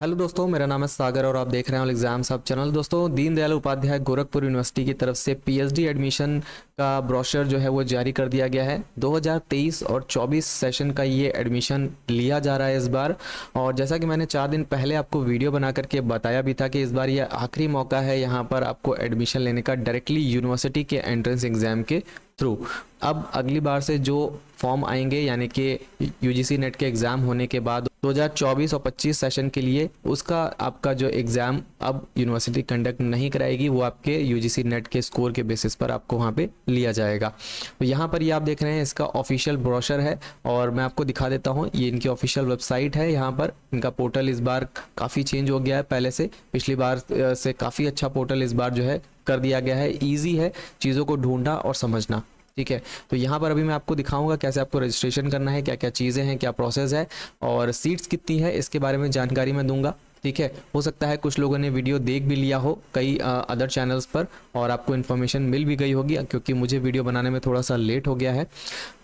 Hello दोस्तों, मेरा नाम है सागर और आप देख रहे हैं ऑल एग्जाम्स हब चैनल। दोस्तों, दीनदयाल उपाध्याय गोरखपुर यूनिवर्सिटी की तरफ से पीएचडी एडमिशन का ब्रोशर जो है वो जारी कर दिया गया है। 2023 और 24 सेशन का ये एडमिशन लिया जा रहा है इस बार। और जैसा कि मैंने 4 दिन पहले आपको वीडियो बना करके बताया भी था कि इस बार ये आखिरी मौका है यहाँ पर आपको एडमिशन लेने का डायरेक्टली यूनिवर्सिटी के एंट्रेंस एग्जाम के थ्रू। अब अगली बार से जो फॉर्म आएंगे यानी कि यूजीसी नेट के एग्ज़ाम होने के बाद 2024 और 25 सेशन के लिए उसका आपका जो एग्ज़ाम अब यूनिवर्सिटी कंडक्ट नहीं कराएगी, वो आपके यूजीसी नेट के स्कोर के बेसिस पर आपको वहाँ पे लिया जाएगा। तो यहाँ पर ये आप देख रहे हैं इसका ऑफिशियल ब्रोशर है और मैं आपको दिखा देता हूँ। ये इनकी ऑफिशियल वेबसाइट है। यहाँ पर इनका पोर्टल इस बार काफ़ी चेंज हो गया है, पहले से पिछली बार से काफ़ी अच्छा पोर्टल इस बार जो है कर दिया गया है। ईजी है चीज़ों को ढूंढना और समझना, ठीक है। तो यहाँ पर अभी मैं आपको दिखाऊंगा कैसे आपको रजिस्ट्रेशन करना है, क्या क्या चीज़ें हैं, क्या प्रोसेस है और सीट्स कितनी है, इसके बारे में जानकारी मैं दूंगा, ठीक है। हो सकता है कुछ लोगों ने वीडियो देख भी लिया हो कई अदर चैनल्स पर और आपको इन्फॉर्मेशन मिल भी गई होगी, क्योंकि मुझे वीडियो बनाने में थोड़ा सा लेट हो गया है।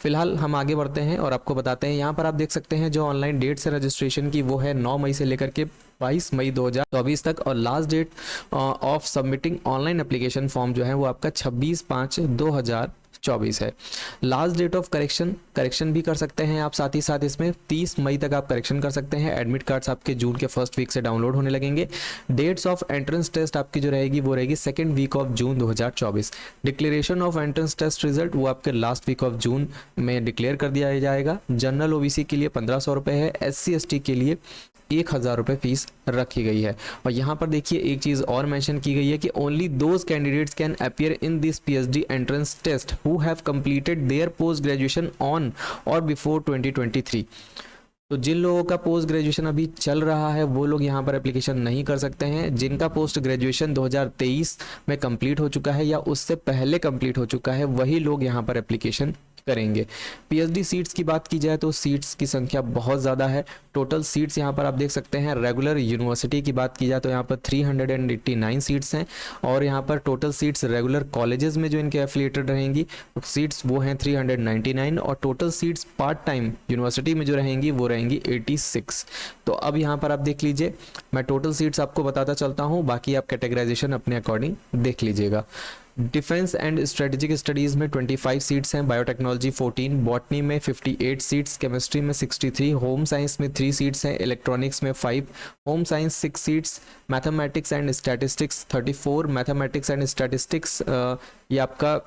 फिलहाल हम आगे बढ़ते हैं और आपको बताते हैं। यहाँ पर आप देख सकते हैं जो ऑनलाइन डेट से रजिस्ट्रेशन की वो है 9 मई से लेकर के 22 मई 2024 तक और last date of submitting online application form जो है वो आपका 26/5/2024 है। लास्ट डेट ऑफ करेक्शन भी कर सकते हैं आप, साथ ही साथ इसमें 30 मई तक आप करेक्शन कर सकते हैं। एडमिट कार्ड्स आपके जून के फर्स्ट वीक से डाउनलोड होने लगेंगे। डेट्स ऑफ एंट्रेंस टेस्ट आपकी जो रहेगी वो रहेगी second week of June 2024। Declaration of entrance test result वो आपके लास्ट वीक ऑफ जून में डिक्लेयर कर दिया जाएगा। जनरल ओबीसी के लिए 1500 रुपये है, SC ST के लिए 1000 रुपये फीस रखी गई है। और यहाँ पर देखिए एक चीज़ और मेंशन की गई है कि only those candidates can appear in this PhD entrance test who have completed their post graduation on or before 2023। तो जिन लोगों का पोस्ट ग्रेजुएशन अभी चल रहा है वो लोग यहाँ पर एप्लीकेशन नहीं कर सकते हैं। जिनका पोस्ट ग्रेजुएशन 2023 में कंप्लीट हो चुका है या उससे पहले कंप्लीट हो चुका है वही लोग यहाँ पर एप्लीकेशन करेंगे। पीएचडी सीट्स की बात की जाए तो सीट्स की संख्या बहुत ज़्यादा है। टोटल सीट्स यहाँ पर आप देख सकते हैं। रेगुलर यूनिवर्सिटी की बात की जाए तो यहाँ पर 389 सीट्स हैं और यहाँ पर टोटल सीट्स रेगुलर कॉलेजेस में जो इनके एफिलिएटेड रहेंगी सीट्स वो हैं 399 और total seats part time university में जो रहेंगी वो रहेंगी 86। तो अब यहाँ पर आप देख लीजिए, मैं टोटल सीट्स आपको बताता चलता हूँ, बाकी आप कैटेगराइजेशन अपने अकॉर्डिंग देख लीजिएगा। डिफेंस एंड स्ट्रेटेजिक स्टडीज़ में 25 सीट्स हैं, बायोटेक्नोलॉजी 14, बॉटनी में 58 सीट्स, केमिस्ट्री में 63, होम साइंस में 3 सीट्स हैं, इलेक्ट्रॉनिक्स में 5, home science 6 seats, mathematics and statistics 34, mathematics and statistics ये आपका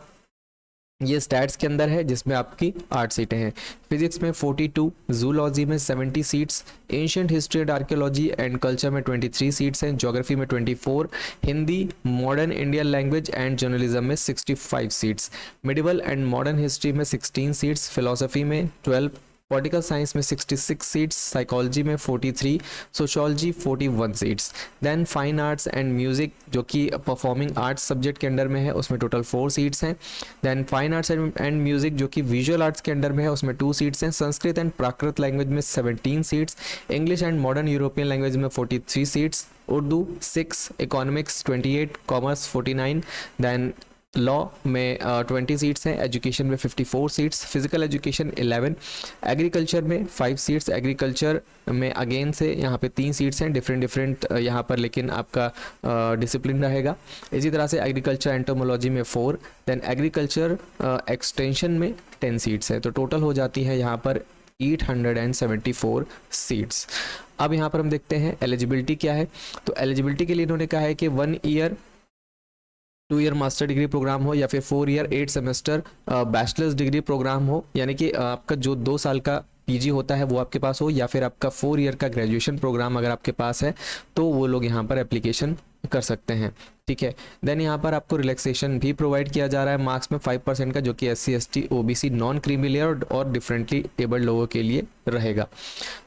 ये स्टैट्स के अंदर है जिसमें आपकी 8 सीटें हैं। फिजिक्स में 42, जूलॉजी में 70 seats, ancient history and archaeology and culture में 23 सीट्स हैं, ज्योग्राफी में 24, Hindi modern Indian language and journalism में 65 seats, medieval and modern history में 16 सीट्स, फिलोसफी में 12, पॉलिटिकल साइंस में 66 सीट्स, साइकोलॉजी में 43, sociology 41 seats. Then fine arts and music जो कि परफॉर्मिंग आर्ट्स सब्जेक्ट के अंडर में है उसमें टोटल 4 सीट्स हैं। Then fine arts and music जो कि विजुअल आर्ट्स के अंडर में है उसमें 2 सीट्स हैं। संस्कृत एंड प्राकृत लैंग्वेज में 17 seats, English and modern European language में 43 seats, Urdu 6, economics 28, commerce 49, then law में 20 सीट्स हैं, एजुकेशन में 54 सीट्स, फिजिकल एजुकेशन 11, एग्रीकल्चर में 5 सीट्स, एग्रीकल्चर में अगेन से यहाँ पे 3 सीट्स हैं, डिफरेंट यहाँ पर लेकिन आपका डिसिप्लिन रहेगा। इसी तरह से एग्रीकल्चर एंटोमोलॉजी में 4, देन एग्रीकल्चर एक्सटेंशन में 10 सीट्स है। तो टोटल हो जाती है यहाँ पर 874 सीट्स। अब यहाँ पर हम देखते हैं एलिजिबिलिटी क्या है। तो एलिजिबिलिटी के लिए इन्होंने कहा है कि 1 year 2 year master degree programme हो या फिर 4 year 8 semester bachelor's degree programme हो, यानी कि आपका जो 2 साल का पीजी होता है वो आपके पास हो, या फिर आपका 4 ईयर का ग्रेजुएशन प्रोग्राम अगर आपके पास है तो वो लोग यहाँ पर एप्लीकेशन कर सकते हैं, ठीक है। देन यहाँ पर आपको रिलैक्सेशन भी प्रोवाइड किया जा रहा है मार्क्स में 5% का, जो कि SC ST OBC non creamy layer और डिफरेंटली एबल्ड लोगों के लिए रहेगा।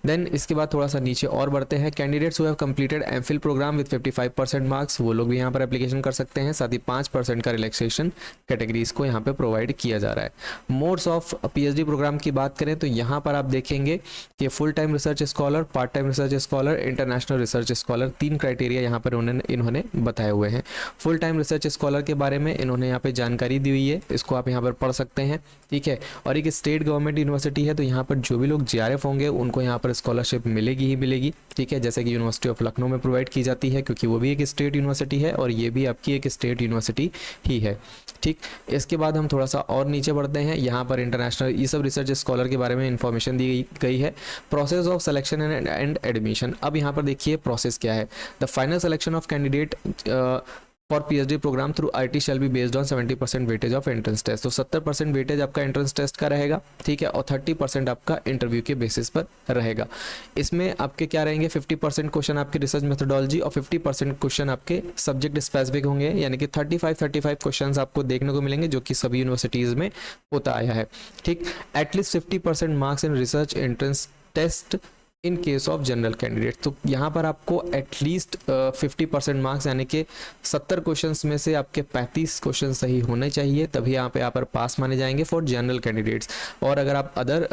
देन इसके बाद थोड़ा सा नीचे और बढ़ते हैं। Candidates who have completed MPhil programme with 55% marks वो लोग भी यहाँ पर एप्लीकेशन कर सकते हैं। साथ ही 5% का रिलैक्सेशन कैटेगरीज को यहाँ पर प्रोवाइड किया जा रहा है। मोड्स ऑफ PhD प्रोग्राम की बात करें तो यहाँ पर आप देखेंगे कि full time research scholar, part time research scholar, international research scholar, 3 criteria यहाँ पर इन्होंने इन्होंने बताए हुए हैं। फुल टाइम रिसर्च स्कॉलर के बारे में इन्होंने यहाँ पे जानकारी दी हुई है, इसको आप यहाँ पर पढ़ सकते हैं, ठीक है। और एक स्टेट गवर्नमेंट यूनिवर्सिटी है, तो यहाँ पर जो भी लोग JRF होंगे उनको यहाँ पर स्कॉलरशिप मिलेगी ही मिलेगी, ठीक है, जैसे कि यूनिवर्सिटी ऑफ लखनऊ में प्रोवाइड की जाती है, क्योंकि वो भी एक स्टेट यूनिवर्सिटी है और ये भी आपकी एक स्टेट यूनिवर्सिटी ही है, ठीक। इसके बाद हम थोड़ा सा और नीचे बढ़ते हैं, यहाँ पर इंटरनेशनल ये सब रिसर्च स्कॉलर के बारे में इंफॉर्मेशन दी गई है। Process of selection and admission, अब यहाँ पर देखिए प्रोसेस क्या है। The final selection of candidate for PhD programme through IT shall be based on 70% weightage of entrance test. तो 70% वेटेज आपका एंट्रेंस टेस्ट का रहेगा, ठीक है, और 30% आपका इंटरव्यू के बेसिस पर रहेगा। इसमें आपके क्या रहेंगे, 50% क्वेश्चन आपके रिसर्च मेथोडोलॉजी और 50% क्वेश्चन आपके सब्जेक्ट स्पेसिफिक होंगे, यानी कि 35 क्वेश्चन आपको देखने को मिलेंगे, जो कि सभी यूनिवर्सिटीज़ में होता आया है, ठीक। At least 50% marks in research entrance test in case of general candidate. तो यहाँ पर आपको एटलीस्ट 50% मार्क्स, यानी कि 70 क्वेश्चंस में से आपके 35 क्वेश्चन सही होने चाहिए, तभी यहाँ पर पास माने जाएंगे फॉर जनरल कैंडिडेट्स। और अगर आप अदर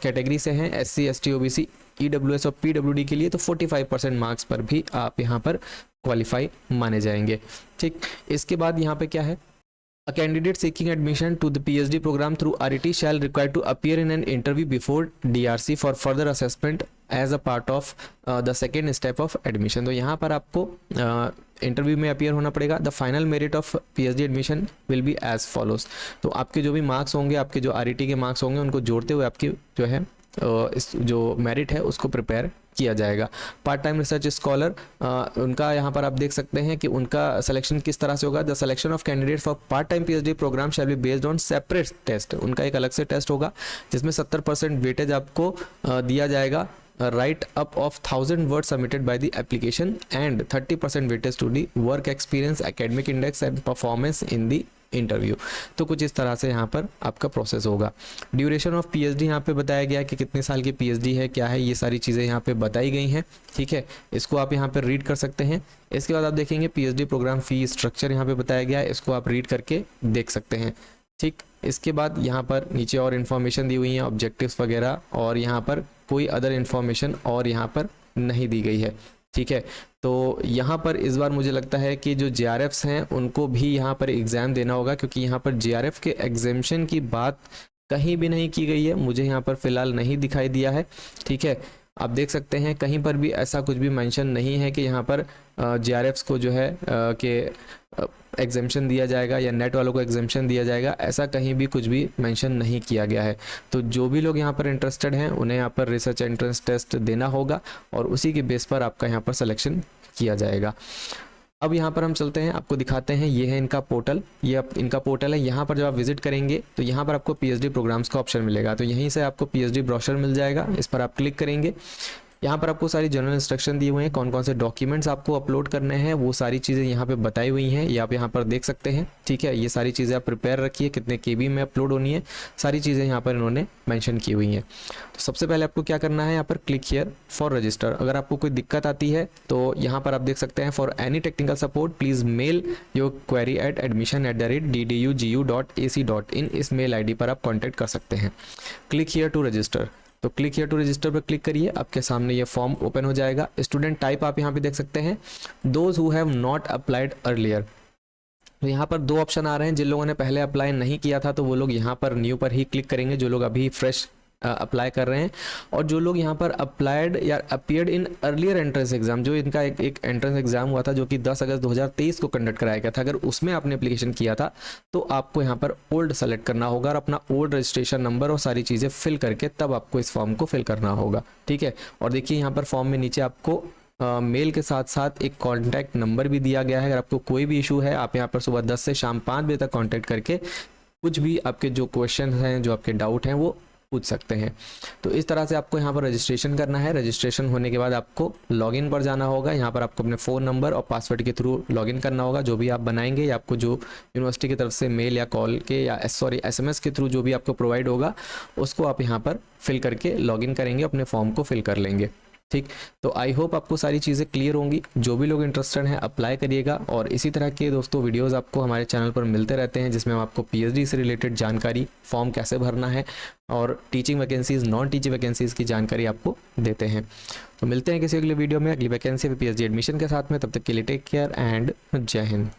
कैटेगरी से हैं, SC ST OBC EWS और PWD के लिए, तो 45% मार्क्स पर भी आप यहाँ पर क्वालिफाई माने जाएंगे, ठीक। इसके बाद यहाँ पे क्या है, A candidate seeking admission to the PhD program through RIT shall require to appear in an interview before DRC for further assessment as a part of the second step of admission। तो यहाँ पर आपको interview में appear होना पड़ेगा। The final merit of PhD admission will be as follows. तो आपके जो भी मार्क्स होंगे, आपके जो RIT के मार्क्स होंगे, उनको जोड़ते हुए आपकी जो है इस जो मेरिट है उसको प्रिपेयर किया जाएगा। पार्ट टाइम रिसर्च स्कॉलर, उनका यहाँ पर आप देख सकते हैं कि उनका सिलेक्शन किस तरह से होगा। The selection of candidate for part time PhD programme shall be based on separate test. उनका एक अलग से टेस्ट होगा जिसमें 70% वेटेज आपको दिया जाएगा, write up of 1000 word submitted by the application and 30% weightage to the work experience, academic index and performance in the interview. तो कुछ इस तरह से यहाँ पर आपका प्रोसेस होगा। ड्यूरेशन ऑफ PhD यहाँ पे बताया गया कि कितने साल की PhD है, क्या है, ये सारी चीज़ें यहाँ पे बताई गई हैं, ठीक है। इसको आप यहाँ पे रीड कर सकते हैं। इसके बाद आप देखेंगे PhD प्रोग्राम फी स्ट्रक्चर यहाँ पे बताया गया है, इसको आप रीड करके देख सकते हैं, ठीक। इसके बाद यहाँ पर नीचे और इन्फॉर्मेशन दी हुई है, ऑब्जेक्टिव्स वगैरह, और यहाँ पर कोई अदर इन्फॉर्मेशन और यहाँ पर नहीं दी गई है, ठीक है। तो यहाँ पर इस बार मुझे लगता है कि जो JRFs हैं उनको भी यहाँ पर एग्ज़ाम देना होगा, क्योंकि यहाँ पर JRF के एग्जामिशन की बात कहीं भी नहीं की गई है, मुझे यहाँ पर फ़िलहाल नहीं दिखाई दिया है, ठीक है। आप देख सकते हैं कहीं पर भी ऐसा कुछ भी मेंशन नहीं है कि यहाँ पर JRFs को जो है कि एग्जामिशन दिया जाएगा या नेट वालों को एग्जामिशन दिया जाएगा, ऐसा कहीं भी कुछ भी मेंशन नहीं किया गया है। तो जो भी लोग यहाँ पर इंटरेस्टेड हैं उन्हें यहाँ पर रिसर्च एंट्रेंस टेस्ट देना होगा और उसी के बेस पर आपका यहाँ पर सिलेक्शन किया जाएगा। अब यहाँ पर हम चलते हैं, आपको दिखाते हैं, ये है इनका पोर्टल, ये इनका पोर्टल है। यहाँ पर जब आप विजिट करेंगे तो यहाँ पर आपको PhD प्रोग्राम्स का ऑप्शन मिलेगा, तो यहीं से आपको PhD ब्रोशर मिल जाएगा, इस पर आप क्लिक करेंगे। यहाँ पर आपको सारी जनरल इंस्ट्रक्शन दिए हुए हैं, कौन कौन से डॉक्यूमेंट्स आपको अपलोड करने हैं, वो सारी चीज़ें यहाँ पे बताई हुई हैं, ये आप यहाँ पर देख सकते हैं, ठीक है। ये सारी चीज़ें आप प्रिपेयर रखिए, कितने KB में अपलोड होनी है, सारी चीज़ें यहाँ पर इन्होंने मेंशन की हुई हैं। तो सबसे पहले आपको क्या करना है, यहाँ पर क्लिक हियर फॉर रजिस्टर। अगर आपको कोई दिक्कत आती है तो यहाँ पर आप देख सकते हैं, for any technical support please mail your query at admission@ddugU.ac.in, इस मेल ID पर आप कॉन्टैक्ट कर सकते हैं। क्लिक हियर टू रजिस्टर, तो क्लिक हियर टू रजिस्टर पर क्लिक करिए, आपके सामने ये फॉर्म ओपन हो जाएगा। स्टूडेंट टाइप आप यहाँ पे देख सकते हैं, those who have not applied earlier. तो यहाँ पर 2 ऑप्शन आ रहे हैं, जिन लोगों ने पहले अप्लाई नहीं किया था तो वो लोग यहाँ पर न्यू पर ही क्लिक करेंगे, जो लोग अभी फ्रेश अप्लाई कर रहे हैं, और जो लोग यहाँ पर अप्लाइड या appeared in earlier entrance exam, जो इनका एक एंट्रेंस एग्जाम हुआ था जो कि 10 अगस्त 2023 को कंडक्ट कराया गया था, अगर उसमें आपने एप्लीकेशन किया था तो आपको यहाँ पर ओल्ड सेलेक्ट करना होगा और अपना ओल्ड रजिस्ट्रेशन नंबर और सारी चीज़ें फिल करके तब आपको इस फॉर्म को फिल करना होगा, ठीक है। और देखिए यहाँ पर फॉर्म में नीचे आपको मेल के साथ साथ एक कॉन्टैक्ट नंबर भी दिया गया है। अगर आपको कोई भी इशू है, आप यहाँ पर सुबह 10 से शाम 5 बजे तक कॉन्टैक्ट करके कुछ भी आपके जो क्वेश्चन हैं, जो आपके डाउट हैं, वो पूछ सकते हैं। तो इस तरह से आपको यहाँ पर रजिस्ट्रेशन करना है। रजिस्ट्रेशन होने के बाद आपको लॉगिन पर जाना होगा, यहाँ पर आपको अपने फ़ोन नंबर और पासवर्ड के थ्रू लॉगिन करना होगा। जो भी आप बनाएंगे या आपको जो यूनिवर्सिटी की तरफ से मेल या कॉल के या SMS के थ्रू जो भी आपको प्रोवाइड होगा, उसको आप यहाँ पर फिल करके लॉगिन करेंगे, अपने फॉर्म को फिल कर लेंगे। ठीक। तो आई होप आपको सारी चीज़ें क्लियर होंगी। जो भी लोग इंटरेस्टेड हैं अप्लाई करिएगा, और इसी तरह के दोस्तों वीडियोस आपको हमारे चैनल पर मिलते रहते हैं, जिसमें हम आपको पीएचडी से रिलेटेड जानकारी, फॉर्म कैसे भरना है और teaching vacancies, non teaching vacancies की जानकारी आपको देते हैं। तो मिलते हैं किसी अगले वीडियो में अगली वैकेंसी पीएचडी एडमिशन के साथ में। तब तक के लिए टेक केयर एंड जय हिंद।